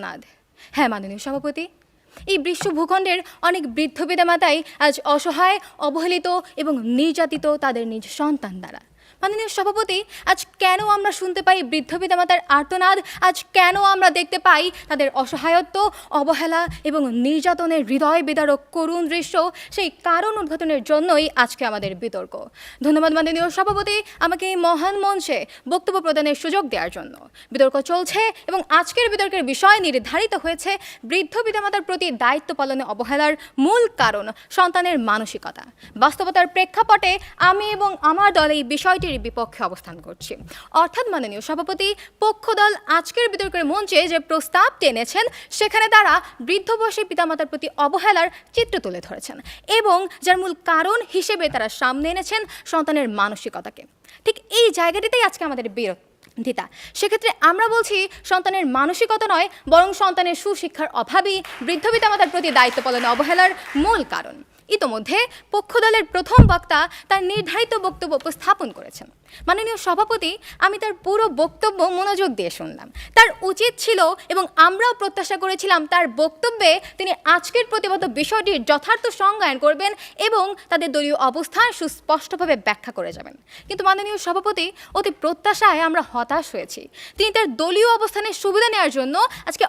নাদ। হ্যাঁ মাননীয় সভাপতি, এই বিশ্ব ভূখণ্ডের অনেক বৃদ্ধ পিতামাতাই আজ অসহায়, অবহেলিত এবং নির্যাতিত তাদের নিজ সন্তান দ্বারা। মাননীয় সভাপতি, আজ কেন আমরা শুনতে পাই বৃদ্ধ পিতামাতার আর্তনাদ? আজ কেন আমরা দেখতে পাই তাদের অসহায়ত্ব, অবহেলা এবং নির্যাতনের হৃদয় বিদারক করুণ দৃশ্য? সেই কারণ উদ্ঘাটনের জন্যই আজকে আমাদের বিতর্ক। ধন্যবাদ মাননীয় সভাপতি, আমাকে এই মহান মঞ্চে বক্তব্য প্রদানের সুযোগ দেওয়ার জন্য। বিতর্ক চলছে এবং আজকের বিতর্কের বিষয় নির্ধারিত হয়েছে বৃদ্ধ পিতামাতার প্রতি দায়িত্ব পালনে অবহেলার মূল কারণ সন্তানের মানসিকতা। বাস্তবতার প্রেক্ষাপটে আমি এবং আমার দল এই বিষয়টির বিপক্ষে অবস্থান করছি। অর্থাৎ মাননীয় সভাপতি, পক্ষদল আজকের বিতর্কের মঞ্চে যে প্রস্তাব টেনেছেন সেখানে তারা বৃদ্ধ বয়সী পিতামাতার প্রতি অবহেলার চিত্র তুলে ধরেছেন এবং যার মূল কারণ হিসেবে তারা সামনে এনেছেন সন্তানের মানসিকতাকে। ঠিক এই জায়গাটিতেই আজকে আমাদের বিরোধিতা। সেক্ষেত্রে আমরা বলছি সন্তানের মানসিকতা নয়, বরং সন্তানের সুশিক্ষার অভাবই বৃদ্ধ পিতামাতার প্রতি দায়িত্ব পালনে অবহেলার মূল কারণ। ইতোমধ্যে পক্ষদলের প্রথম বক্তা তার নির্ধারিত বক্তব্য উপস্থাপন করেছেন। মাননীয় সভাপতি, আমি তার পুরো বক্তব্য মনোযোগ দিয়ে শুনলাম। তার উচিত ছিল এবং আমরাও প্রত্যাশা করেছিলাম তার বক্তব্যে তিনি আজকের প্রতিপাদ্য বিষয়টির যথার্থ সংজ্ঞায়ন করবেন এবং তাদের দলীয় অবস্থান সুস্পষ্টভাবে ব্যাখ্যা করে যাবেন। কিন্তু মাননীয় সভাপতি, অতি প্রত্যাশায় আমরা হতাশ হয়েছি। তিনি তার দলীয় অবস্থানের সুবিধা নেওয়ার জন্য আজকে